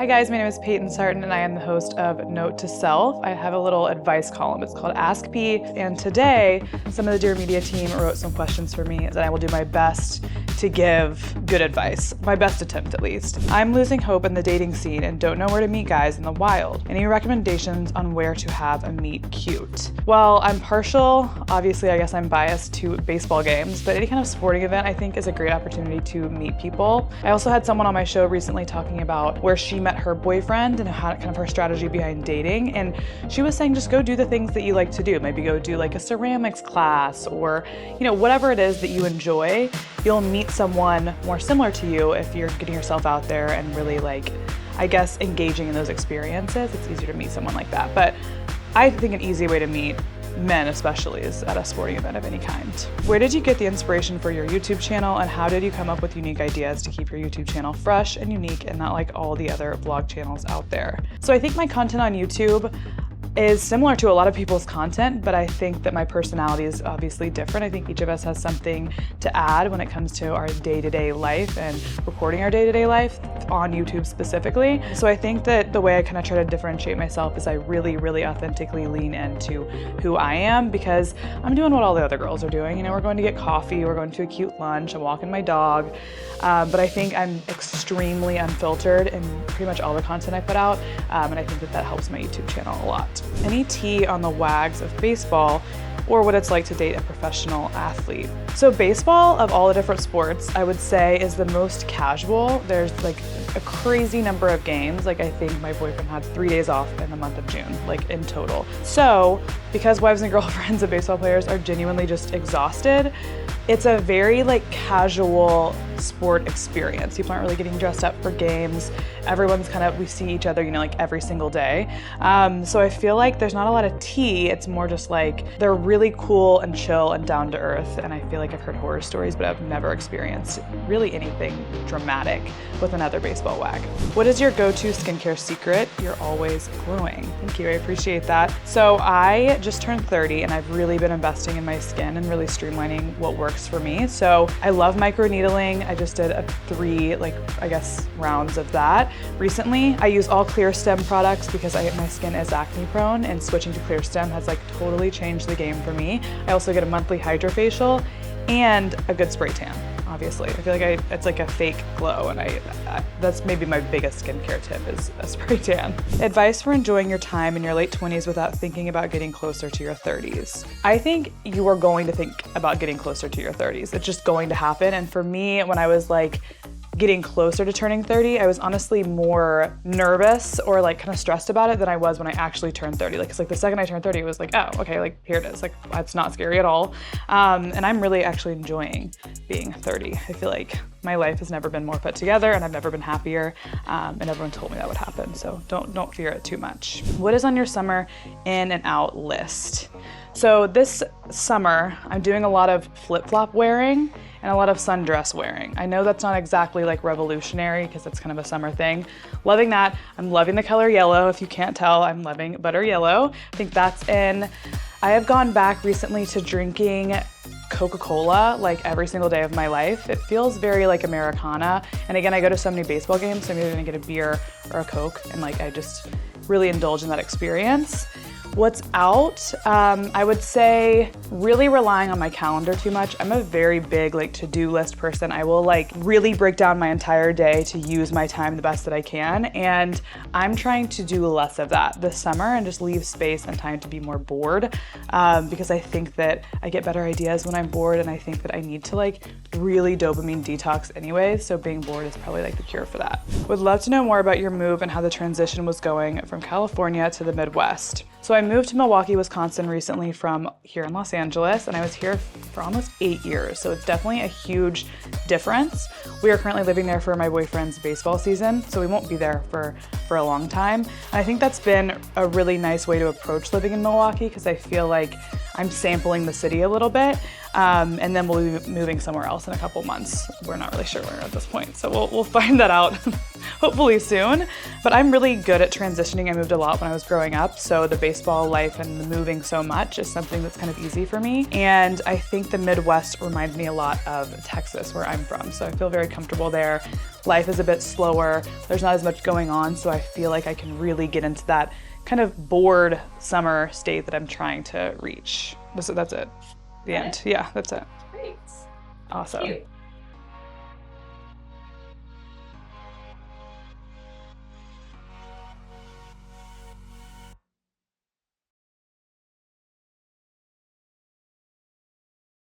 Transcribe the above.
Hi guys, my name is Payton Sartain and I am the host of Note to Self. I have a little advice column. It's called Ask P, and today some of the Dear Media team wrote some questions for me that I will do my best to give good advice. My best attempt, at least. I'm losing hope in the dating scene and don't know where to meet guys in the wild. Any recommendations on where to have a meet cute? Well, I'm partial. Obviously, I guess I'm biased to baseball games, but any kind of sporting event I think is a great opportunity to meet people. I also had someone on my show recently talking about where she met her boyfriend and how kind of her strategy behind dating, and she was saying just go do the things that you like to do. Maybe go do like a ceramics class or, whatever it is that you enjoy. You'll meet someone more similar to you if you're getting yourself out there and really engaging in those experiences. It's easier to meet someone like that. But I think an easy way to meet men especially is at a sporting event of any kind. Where did you get the inspiration for your YouTube channel, and how did you come up with unique ideas to keep your YouTube channel fresh and unique and not like all the other vlog channels out there? So I think my content on YouTube is similar to a lot of people's content, but I think that my personality is obviously different. I think each of us has something to add when it comes to our day-to-day life and recording our day-to-day life on YouTube specifically. So I think that the way I kind of try to differentiate myself is I really, really authentically lean into who I am, because I'm doing what all the other girls are doing. We're going to get coffee, we're going to a cute lunch, I'm walking my dog, but I think I'm extremely unfiltered in pretty much all the content I put out, and I think that helps my YouTube channel a lot. Any tea on the wags of baseball or what it's like to date a professional athlete? So baseball, of all the different sports, I would say is the most casual. There's like a crazy number of games. I think my boyfriend had 3 days off in the month of June, in total. So because wives and girlfriends of baseball players are genuinely just exhausted, it's a very casual sport experience. People aren't really getting dressed up for games. Everyone's we see each other, every single day. So I feel like there's not a lot of tea. It's more just they're really cool and chill and down to earth. And I feel like I've heard horror stories, but I've never experienced really anything dramatic with another baseball wag. What is your go-to skincare secret? You're always glowing. Thank you, I appreciate that. So I just turned 30 and I've really been investing in my skin and really streamlining what works for me. So I love microneedling. I just did 3 rounds of that recently. I use all Clear Stem products because my skin is acne prone, and switching to Clear Stem has totally changed the game for me. I also get a monthly hydrofacial and a good spray tan. Obviously, I feel like it's a fake glow, and that's maybe my biggest skincare tip is a spray tan. Advice for enjoying your time in your late 20s without thinking about getting closer to your 30s. I think you are going to think about getting closer to your 30s. It's just going to happen. And for me, when I was getting closer to turning 30, I was honestly more nervous or kind of stressed about it than I was when I actually turned 30. It's the second I turned 30, it was oh, okay, here it is. It's not scary at all. And I'm really actually enjoying being 30. I feel like my life has never been more put together and I've never been happier. And everyone told me that would happen. So don't fear it too much. What is on your summer in and out list? So this summer, I'm doing a lot of flip-flop wearing and a lot of sundress wearing. I know that's not exactly revolutionary because it's kind of a summer thing. Loving that. I'm loving the color yellow. If you can't tell, I'm loving butter yellow. I think that's in. I have gone back recently to drinking Coca-Cola every single day of my life. It feels very Americana. And again, I go to so many baseball games, so I'm either gonna get a beer or a Coke, and I just really indulge in that experience. What's out? I would say really relying on my calendar too much. I'm a very big to-do list person. I will really break down my entire day to use my time the best that I can. And I'm trying to do less of that this summer and just leave space and time to be more bored, because I think that I get better ideas when I'm bored, and I think that I need to really dopamine detox anyways. So being bored is probably the cure for that. Would love to know more about your move and how the transition was going from California to the Midwest. So I moved to Milwaukee, Wisconsin recently from here in Los Angeles, and I was here for almost 8 years. So it's definitely a huge difference. We are currently living there for my boyfriend's baseball season, so we won't be there for a long time. And I think that's been a really nice way to approach living in Milwaukee, because I feel like I'm sampling the city a little bit. And then we'll be moving somewhere else in a couple months. We're not really sure where at this point, so we'll find that out hopefully soon. But I'm really good at transitioning. I moved a lot when I was growing up, so the baseball life and the moving so much is something that's kind of easy for me. And I think the Midwest reminds me a lot of Texas, where I'm from, so I feel very comfortable there. Life is a bit slower, there's not as much going on, so I feel like I can really get into that kind of bored summer state that I'm trying to reach. So that's it. The end. Yeah, that's it. Great. Awesome. Cute.